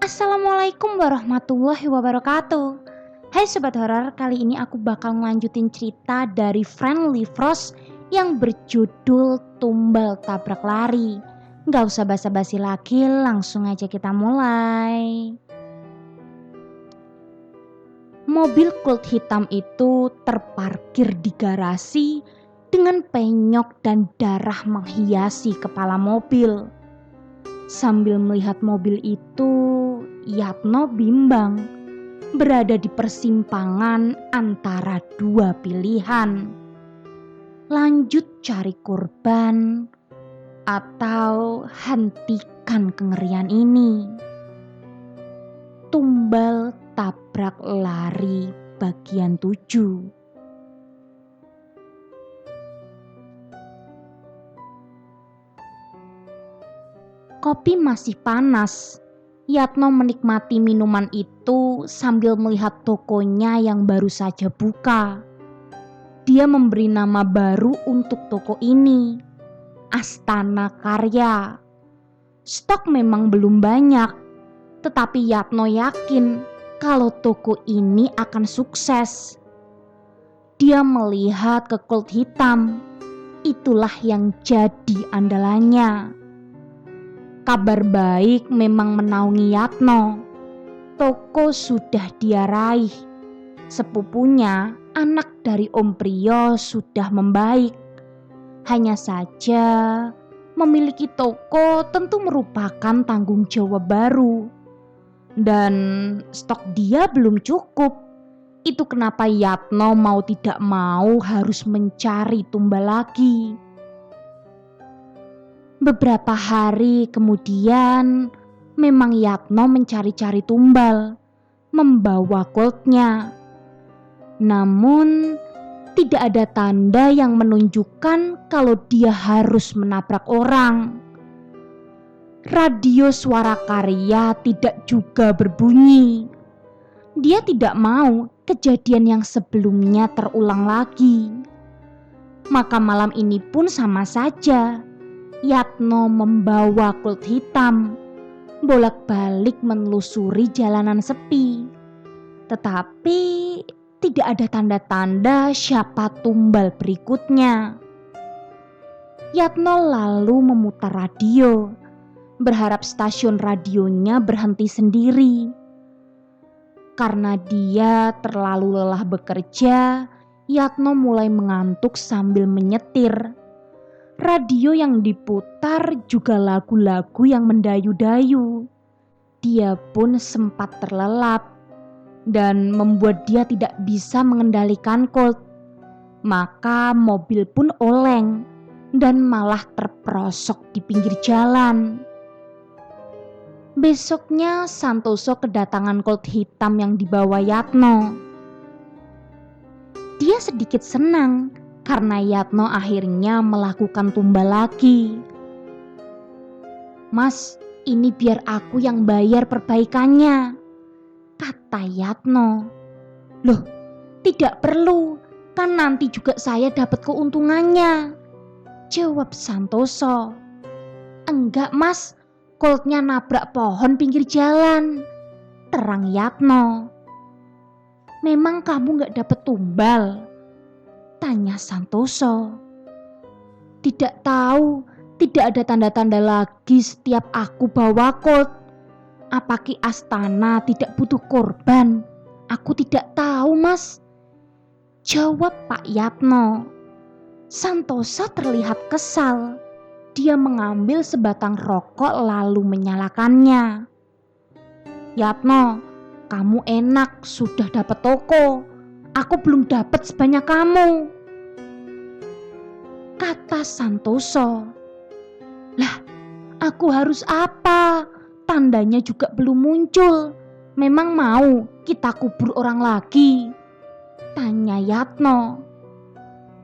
Assalamualaikum warahmatullahi wabarakatuh. Hai Sobat Horor, kali ini aku bakal ngelanjutin cerita dari Friendly Frost yang berjudul Tumbal Tabrak Lari. Gak usah basa-basi lagi, langsung aja kita mulai. Mobil Colt hitam itu terparkir di garasi dengan penyok dan darah menghiasi kepala mobil. Sambil melihat mobil itu, Yatno bimbang, berada di persimpangan antara dua pilihan. Lanjut cari korban atau hentikan kengerian ini. Tumbal tabrak lari bagian 7. Kopi masih panas. Yatno menikmati minuman itu sambil melihat tokonya yang baru saja buka. Dia memberi nama baru untuk toko ini, Astana Karya. Stok memang belum banyak, tetapi Yatno yakin kalau toko ini akan sukses. Dia melihat ke Colt hitam, itulah yang jadi andalannya. Kabar baik memang menaungi Yatno. Toko sudah dia raih. Sepupunya, anak dari Om Priyo, sudah membaik. Hanya saja, memiliki toko tentu merupakan tanggung jawab baru. Dan stok dia belum cukup. Itu kenapa Yatno mau tidak mau harus mencari tumbal lagi. Beberapa hari kemudian, memang Yatno mencari-cari tumbal, membawa Coltnya. Namun, tidak ada tanda yang menunjukkan kalau dia harus menabrak orang. Radio suara karya tidak juga berbunyi. Dia tidak mau kejadian yang sebelumnya terulang lagi. Maka malam ini pun sama saja. Yatno membawa Colt hitam bolak-balik menelusuri jalanan sepi. Tetapi tidak ada tanda-tanda siapa tumbal berikutnya. Yatno lalu memutar radio, berharap stasiun radionya berhenti sendiri. Karena dia terlalu lelah bekerja, Yatno mulai mengantuk sambil menyetir. Radio yang diputar juga lagu-lagu yang mendayu-dayu. Dia pun sempat terlelap dan membuat dia tidak bisa mengendalikan Colt. Maka mobil pun oleng dan malah terperosok di pinggir jalan. Besoknya Santoso kedatangan Colt hitam yang dibawa Yatno. Dia sedikit senang karena Yatno akhirnya melakukan tumbal lagi. "Mas, ini biar aku yang bayar perbaikannya," kata Yatno. "Loh, tidak perlu, kan nanti juga saya dapat keuntungannya," jawab Santoso. "Enggak mas, Coltnya nabrak pohon pinggir jalan," terang Yatno. "Memang kamu gak dapat tumbal?" tanya Santoso. "Tidak tahu, tidak ada tanda-tanda lagi setiap aku bawa Colt. Apa Ki Astana tidak butuh korban? Aku tidak tahu mas," jawab Pak Yatno. Santoso terlihat kesal. Dia mengambil sebatang rokok lalu menyalakannya. "Yatno, kamu enak sudah dapat toko. Aku belum dapat sebanyak kamu," kata Santoso. "Lah, aku harus apa? Tandanya juga belum muncul. Memang mau kita kubur orang lagi?" tanya Yatno.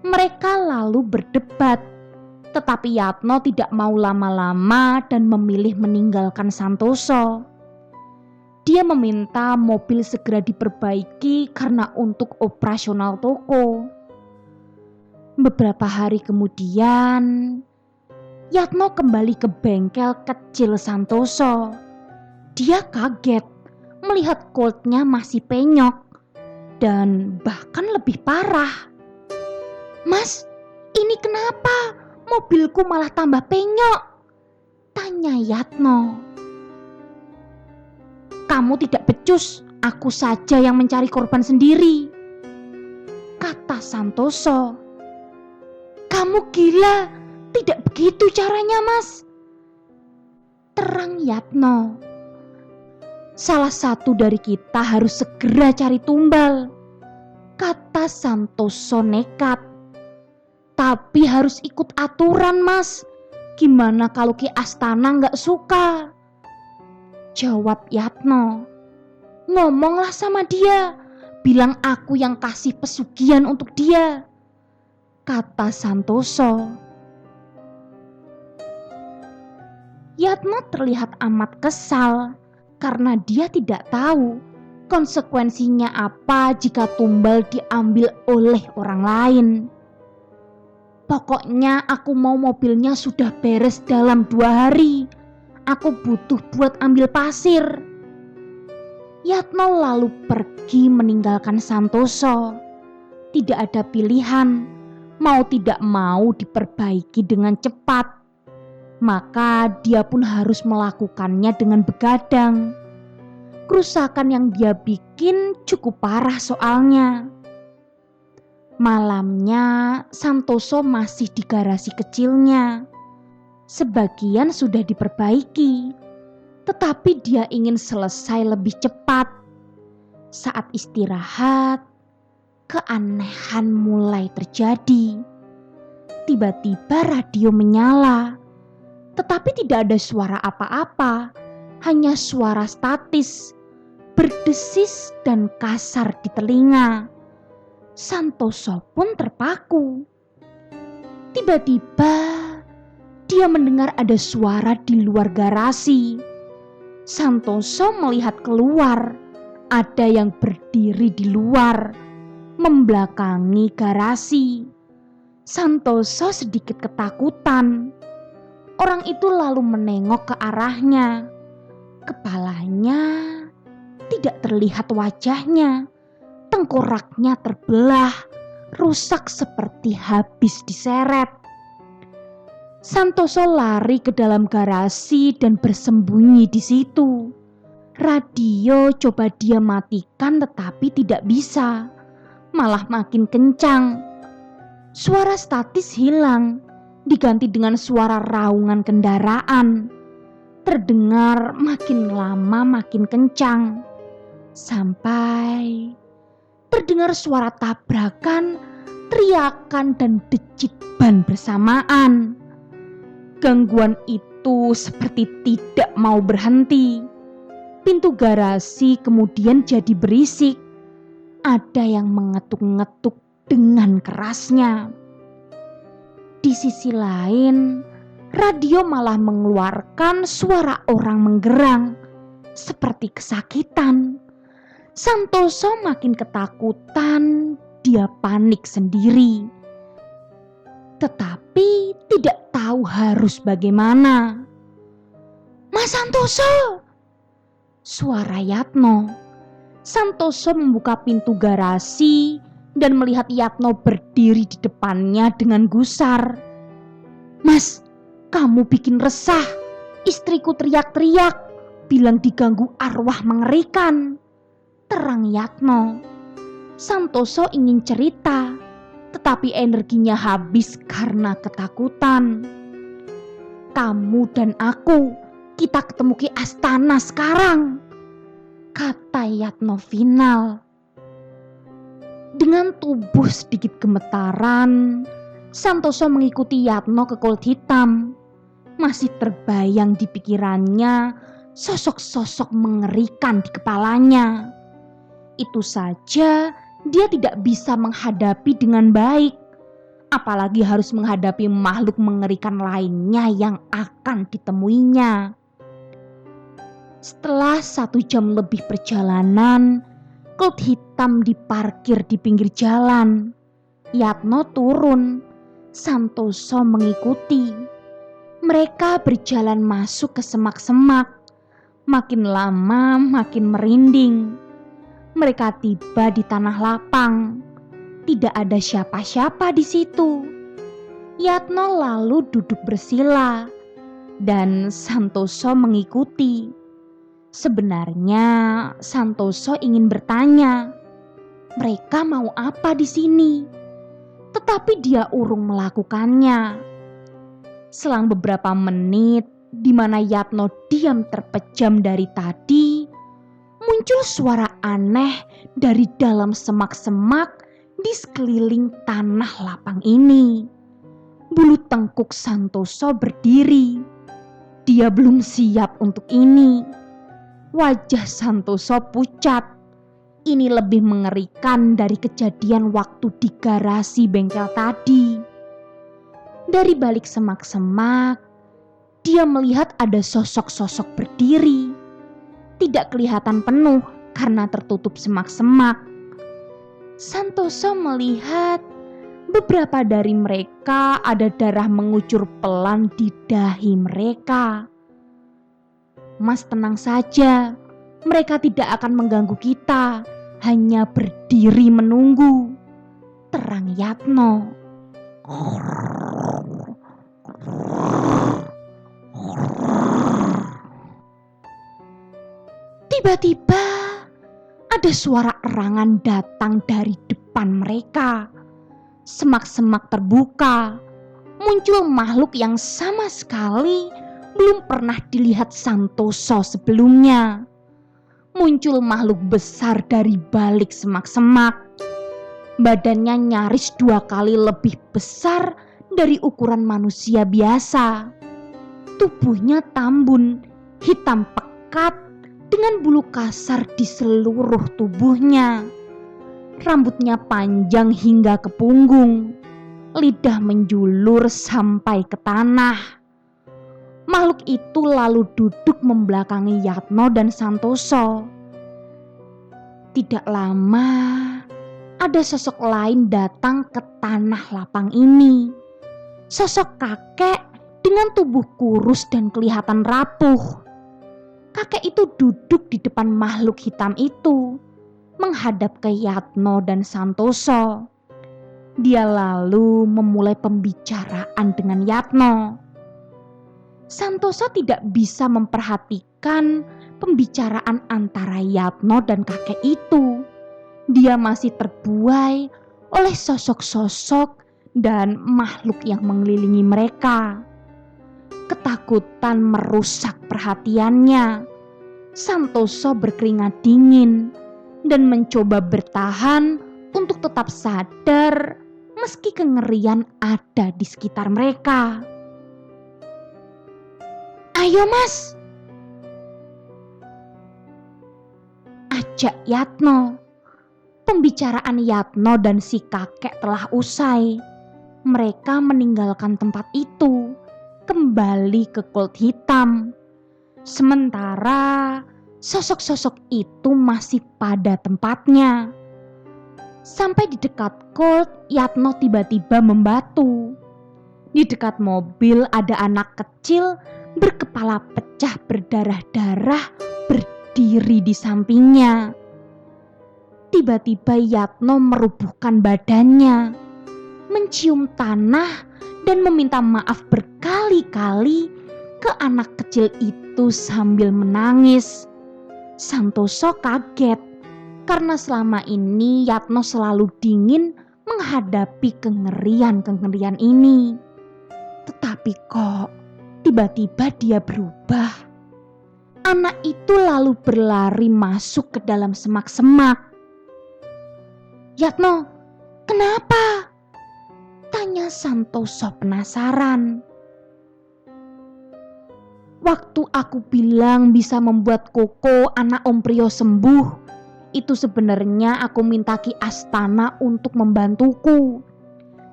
Mereka lalu berdebat, tetapi Yatno tidak mau lama-lama dan memilih meninggalkan Santoso. Dia meminta mobil segera diperbaiki karena untuk operasional toko. Beberapa hari kemudian, Yatno kembali ke bengkel kecil Santoso. Dia kaget melihat Colt-nya masih penyok dan bahkan lebih parah. "Mas, ini kenapa? Mobilku malah tambah penyok," tanya Yatno. "Kamu tidak becus, aku saja yang mencari korban sendiri," kata Santoso. "Kamu gila, tidak begitu caranya, Mas," terang Yatno. "Salah satu dari kita harus segera cari tumbal," kata Santoso nekat. "Tapi harus ikut aturan, Mas. Gimana kalau Ki Astana nggak suka?" jawab Yatno. "Ngomonglah sama dia, bilang aku yang kasih pesugihan untuk dia," kata Santoso. Yatno terlihat amat kesal karena dia tidak tahu konsekuensinya apa jika tumbal diambil oleh orang lain. "Pokoknya aku mau mobilnya sudah beres dalam 2 hari. Aku butuh buat ambil pasir." Yatno lalu pergi meninggalkan Santoso. Tidak ada pilihan, mau tidak mau diperbaiki dengan cepat. Maka dia pun harus melakukannya dengan begadang. Kerusakan yang dia bikin cukup parah soalnya. Malamnya Santoso masih di garasi kecilnya. Sebagian sudah diperbaiki, tetapi dia ingin selesai lebih cepat. Saat istirahat, keanehan mulai terjadi. Tiba-tiba radio menyala, tetapi tidak ada suara apa-apa, hanya suara statis, berdesis dan kasar di telinga. Santoso pun terpaku. Tiba-tiba dia mendengar ada suara di luar garasi. Santoso melihat keluar, ada yang berdiri di luar, membelakangi garasi. Santoso sedikit ketakutan. Orang itu lalu menengok ke arahnya. Kepalanya tidak terlihat wajahnya. Tengkoraknya terbelah, rusak seperti habis diseret. Santoso lari ke dalam garasi dan bersembunyi di situ. Radio coba dia matikan tetapi tidak bisa, malah makin kencang. Suara statis hilang, diganti dengan suara raungan kendaraan. Terdengar makin lama makin kencang, sampai terdengar suara tabrakan, teriakan dan decit ban bersamaan. Gangguan itu seperti tidak mau berhenti. Pintu garasi kemudian jadi berisik. Ada yang mengetuk-ngetuk dengan kerasnya. Di sisi lain, radio malah mengeluarkan suara orang menggerang, seperti kesakitan. Santoso makin ketakutan, dia panik sendiri. Tetapi tidak tahu harus bagaimana. "Mas Santoso!" suara Yatno. Santoso membuka pintu garasi dan melihat Yatno berdiri di depannya dengan gusar. "Mas, kamu bikin resah. Istriku teriak-teriak, bilang diganggu arwah mengerikan," terang Yatno. Santoso ingin cerita, tetapi energinya habis karena ketakutan. "Kamu dan aku, kita ketemu Ki Astana sekarang," kata Yatno final. Dengan tubuh sedikit gemetaran, Santoso mengikuti Yatno ke Colt hitam. Masih terbayang di pikirannya sosok-sosok mengerikan di kepalanya. Itu saja dia tidak bisa menghadapi dengan baik, apalagi harus menghadapi makhluk mengerikan lainnya yang akan ditemuinya. Setelah 1 jam lebih perjalanan, Colt hitam diparkir di pinggir jalan. Yatno turun, Santoso mengikuti. Mereka berjalan masuk ke semak-semak. Makin lama makin merinding. Mereka tiba di tanah lapang. Tidak ada siapa-siapa di situ. Yatno lalu duduk bersila dan Santoso mengikuti. Sebenarnya Santoso ingin bertanya, mereka mau apa di sini? Tetapi dia urung melakukannya. Selang beberapa menit di mana Yatno diam terpejam dari tadi, muncul suara aneh dari dalam semak-semak di sekeliling tanah lapang ini. Bulu tengkuk Santoso berdiri. Dia belum siap untuk ini. Wajah Santoso pucat. Ini lebih mengerikan dari kejadian waktu di garasi bengkel tadi. Dari balik semak-semak, dia melihat ada sosok-sosok berdiri. Tidak kelihatan penuh karena tertutup semak-semak. Santoso melihat beberapa dari mereka ada darah mengucur pelan di dahi mereka. Mas, tenang saja. Mereka tidak akan mengganggu kita. Hanya berdiri menunggu. Terang Yatno. Tiba-tiba ada suara erangan datang dari depan mereka. Semak-semak terbuka. Muncul makhluk yang sama sekali belum pernah dilihat Santoso sebelumnya. Muncul makhluk besar dari balik semak-semak. Badannya nyaris 2 kali lebih besar dari ukuran manusia biasa. Tubuhnya tambun, hitam pekat dengan bulu kasar di seluruh tubuhnya. Rambutnya panjang hingga ke punggung. Lidah menjulur sampai ke tanah. Makhluk itu lalu duduk membelakangi Yatno dan Santoso. Tidak lama, ada sosok lain datang ke tanah lapang ini. Sosok kakek dengan tubuh kurus dan kelihatan rapuh. Kakek itu duduk di depan makhluk hitam itu, menghadap ke Yatno dan Santoso. Dia lalu memulai pembicaraan dengan Yatno. Santoso tidak bisa memperhatikan pembicaraan antara Yatno dan kakek itu. Dia masih terbuai oleh sosok-sosok dan makhluk yang mengelilingi mereka. Ketakutan merusak perhatiannya. Santoso berkeringat dingin dan mencoba bertahan untuk tetap sadar meski kengerian ada di sekitar mereka. Ayo Mas, ajak Yatno. Pembicaraan Yatno dan si kakek telah usai. Mereka meninggalkan tempat itu, kembali ke Colt hitam. Sementara sosok-sosok itu masih pada tempatnya. Sampai di dekat Colt, Yatno tiba-tiba membatu. Di dekat mobil ada anak kecil berkepala pecah berdarah-darah berdiri di sampingnya. Tiba-tiba Yatno merubuhkan badannya, mencium tanah dan meminta maaf berkali-kali ke anak kecil itu sambil menangis. Santoso kaget karena selama ini Yatno selalu dingin menghadapi kengerian-kengerian ini. Tetapi kok tiba-tiba dia berubah. Anak itu lalu berlari masuk ke dalam semak-semak. Yatno, kenapa? Tanya Santoso penasaran. Waktu aku bilang bisa membuat Koko anak Om Prio sembuh, itu sebenarnya aku minta Ki Astana untuk membantuku.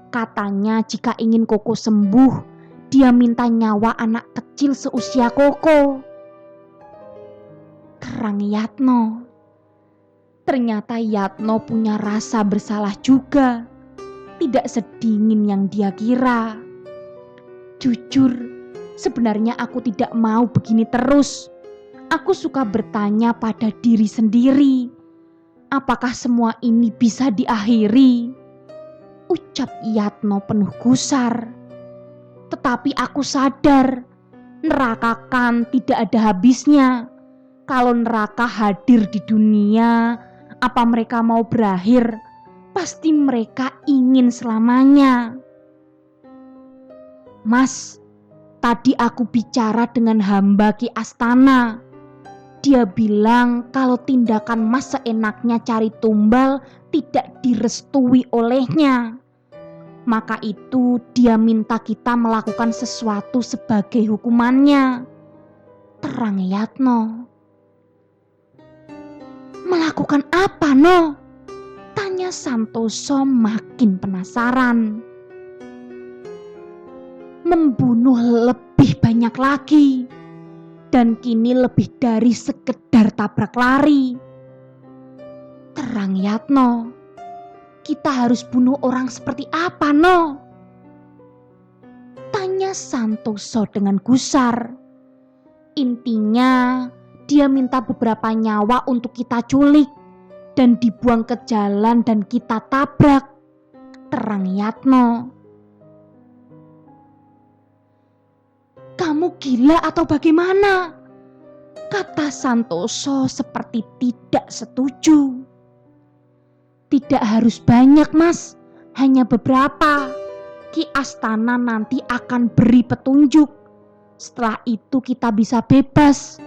Katanya jika ingin Koko sembuh, dia minta nyawa anak kecil seusia Koko. Terang Yatno. Ternyata Yatno punya rasa bersalah juga. Tidak sedingin yang dia kira. Jujur, sebenarnya aku tidak mau begini terus. Aku suka bertanya pada diri sendiri, apakah semua ini bisa diakhiri? Ucap Yatno penuh gusar. Tetapi aku sadar, neraka kan tidak ada habisnya. Kalau neraka hadir di dunia, apa mereka mau berakhir? Pasti mereka ingin selamanya. Mas, tadi aku bicara dengan hamba Ki Astana. Dia bilang kalau tindakan Mas seenaknya cari tumbal tidak direstui olehnya. Maka itu dia minta kita melakukan sesuatu sebagai hukumannya. Terang Yatno. Melakukan apa, No? Tanya Santoso makin penasaran. Membunuh lebih banyak lagi. Dan kini lebih dari sekedar tabrak lari. Terang Yatno. Kita harus bunuh orang seperti apa, No? Tanya Santoso dengan gusar. Intinya, dia minta beberapa nyawa untuk kita culik dan dibuang ke jalan dan kita tabrak. Terang Yatno. Kamu gila atau bagaimana? Kata Santoso seperti tidak setuju. Tidak harus banyak, Mas. Hanya beberapa. Ki Astana nanti akan beri petunjuk. Setelah itu kita bisa bebas.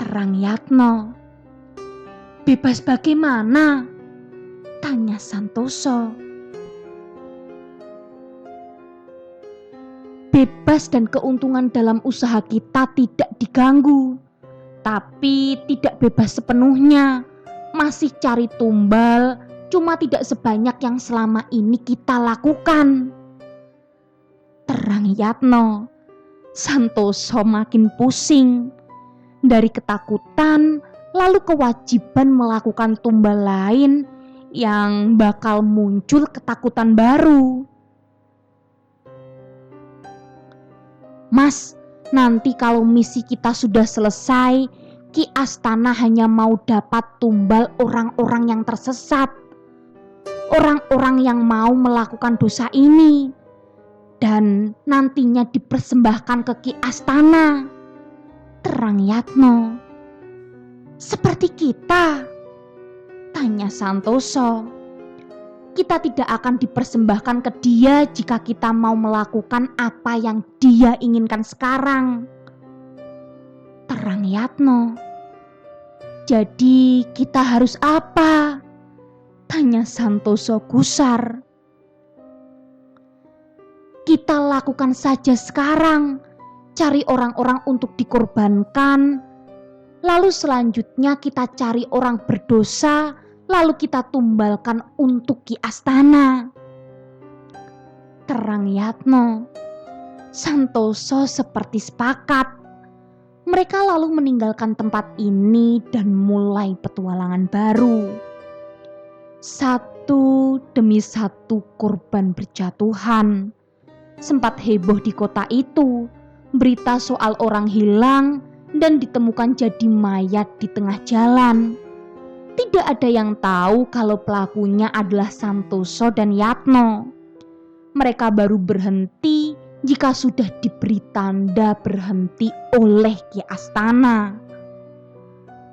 Terang Yatno. Bebas bagaimana? Tanya Santoso. Bebas dan keuntungan dalam usaha kita tidak diganggu. Tapi tidak bebas sepenuhnya. Masih cari tumbal, cuma tidak sebanyak yang selama ini kita lakukan. Terang Yatno. Santoso makin pusing. Dari ketakutan, lalu kewajiban melakukan tumbal lain yang bakal muncul ketakutan baru. Mas, nanti kalau misi kita sudah selesai, Ki Astana hanya mau dapat tumbal orang-orang yang tersesat. Orang-orang yang mau melakukan dosa ini. Dan nantinya dipersembahkan ke Ki Astana. Terang Yatno. Seperti kita? Tanya Santoso. Kita tidak akan dipersembahkan ke dia jika kita mau melakukan apa yang dia inginkan sekarang. Terang Yatno. Jadi kita harus apa? Tanya Santoso gusar. Kita lakukan saja sekarang. Cari orang-orang untuk dikorbankan. Lalu selanjutnya kita cari orang berdosa. Lalu kita tumbalkan untuk Ki Astana. Terang Yatno. Santoso seperti sepakat. Mereka lalu meninggalkan tempat ini dan mulai petualangan baru. Satu demi satu korban berjatuhan. Sempat heboh di kota itu. Berita soal orang hilang dan ditemukan jadi mayat di tengah jalan. Tidak ada yang tahu kalau pelakunya adalah Santoso dan Yatno. Mereka baru berhenti jika sudah diberi tanda berhenti oleh Ki Astana.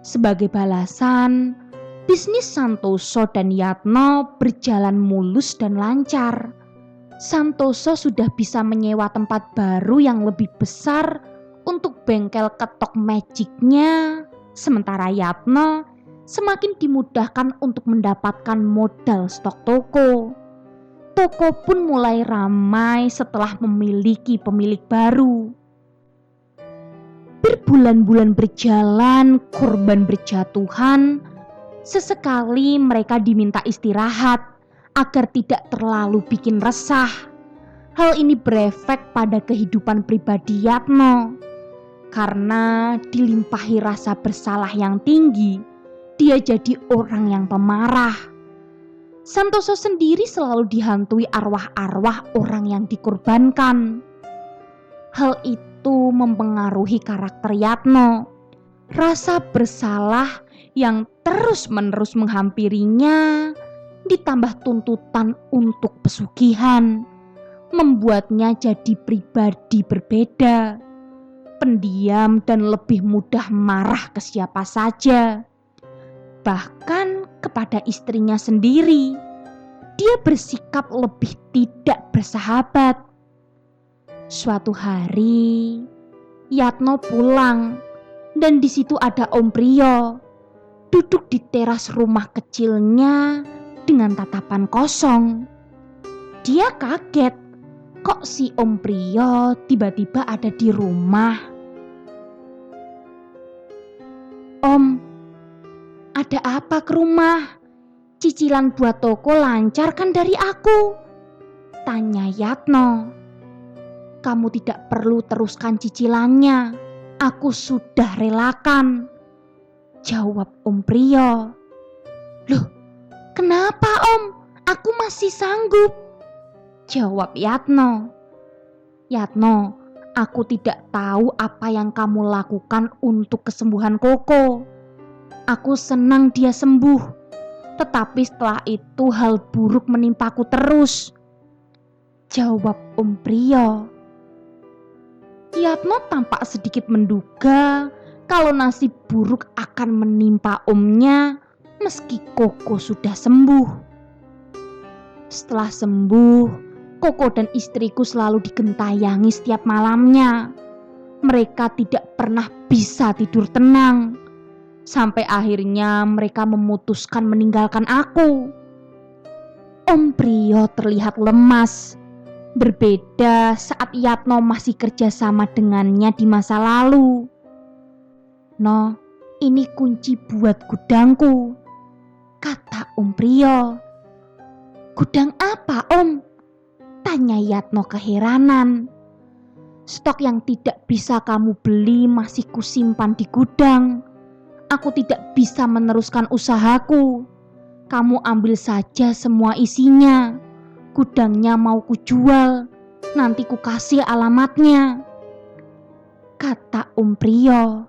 Sebagai balasan, bisnis Santoso dan Yatno berjalan mulus dan lancar. Santoso sudah bisa menyewa tempat baru yang lebih besar untuk bengkel ketok magicnya, sementara Yatno semakin dimudahkan untuk mendapatkan modal stok toko. Toko pun mulai ramai setelah memiliki pemilik baru. Berbulan-bulan berjalan, korban berjatuhan. Sesekali mereka diminta istirahat agar tidak terlalu bikin resah. Hal ini berefek pada kehidupan pribadi Yatno. Karena dilimpahi rasa bersalah yang tinggi, dia jadi orang yang pemarah. Santoso sendiri selalu dihantui arwah-arwah orang yang dikorbankan. Hal itu mempengaruhi karakter Yatno. Rasa bersalah yang terus-menerus menghampirinya, ditambah tuntutan untuk pesugihan, membuatnya jadi pribadi berbeda, pendiam dan lebih mudah marah ke siapa saja, bahkan kepada istrinya sendiri. Dia bersikap lebih tidak bersahabat. Suatu hari, Yatno pulang dan di situ ada Om Priyo duduk di teras rumah kecilnya dengan tatapan kosong. Dia kaget, kok si Om Priyo tiba-tiba ada di rumah. "Om, ada apa ke rumah? Cicilan buat toko lancar kan dari aku?" tanya Yatno. "Kamu tidak perlu teruskan cicilannya, aku sudah relakan," jawab Om Priyo. "Loh, kenapa Om? Aku masih sanggup," jawab Yatno. "Yatno, aku tidak tahu apa yang kamu lakukan untuk kesembuhan Koko. Aku senang dia sembuh, tetapi setelah itu hal buruk menimpaku terus," jawab Om Priyo. Yatno tampak sedikit menduga kalau nasib buruk akan menimpa omnya meski Koko sudah sembuh. "Setelah sembuh, Koko dan istriku selalu digentayangi setiap malamnya. Mereka tidak pernah bisa tidur tenang. Sampai akhirnya mereka memutuskan meninggalkan aku." Om Priyo terlihat lemas. Berbeda saat Yatno masih kerja sama dengannya di masa lalu. "No, ini kunci buat gudangku," kata Om Priyo. "Gudang apa, Om?" tanya Yatno keheranan. "Stok yang tidak bisa kamu beli masih kusimpan di gudang. Aku tidak bisa meneruskan usahaku. Kamu ambil saja semua isinya. Gudangnya mau kujual, nanti kukasih alamatnya," kata Om Priyo.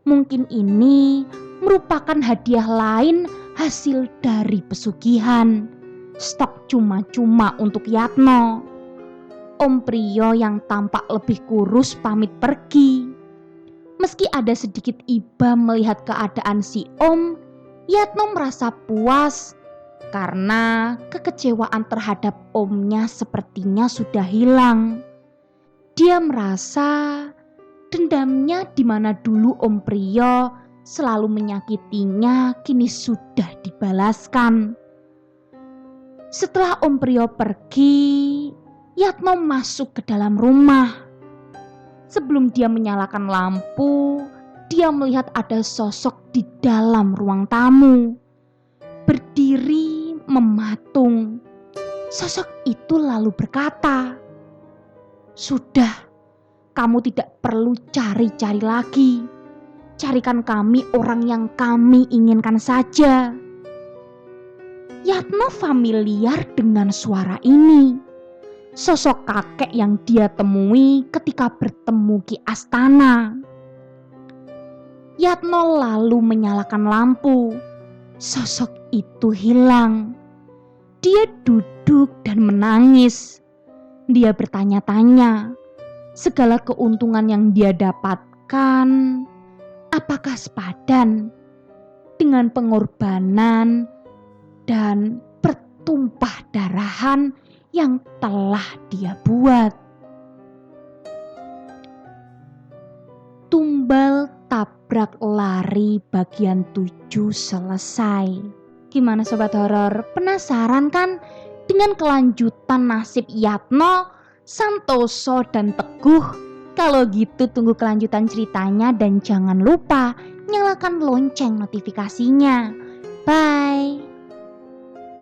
Mungkin ini merupakan hadiah lain hasil dari pesugihan. Stok cuma-cuma untuk Yatno. Om Priyo yang tampak lebih kurus pamit pergi. Meski ada sedikit iba melihat keadaan si Om, Yatno merasa puas karena kekecewaan terhadap omnya sepertinya sudah hilang. Dia merasa dendamnya di mana dulu Om Priyo selalu menyakitinya kini sudah dibalaskan. Setelah Om Priyo pergi, Yatno masuk ke dalam rumah. Sebelum dia menyalakan lampu, dia melihat ada sosok di dalam ruang tamu, berdiri mematung. Sosok itu lalu berkata, "Sudah, kamu tidak perlu cari-cari lagi. Carikan kami orang yang kami inginkan saja." Yatno familiar dengan suara ini. Sosok kakek yang dia temui ketika bertemu Ki Astana. Yatno lalu menyalakan lampu. Sosok itu hilang. Dia duduk dan menangis. Dia bertanya-tanya, segala keuntungan yang dia dapatkan, apakah sepadan dengan pengorbanan dan pertumpah darahan yang telah dia buat. Tumbal tabrak lari bagian 7 selesai. Gimana sobat horor? Penasaran kan dengan kelanjutan nasib Yatno, Santoso dan Teguh? Kalau gitu tunggu kelanjutan ceritanya dan jangan lupa nyalakan lonceng notifikasinya. Bye.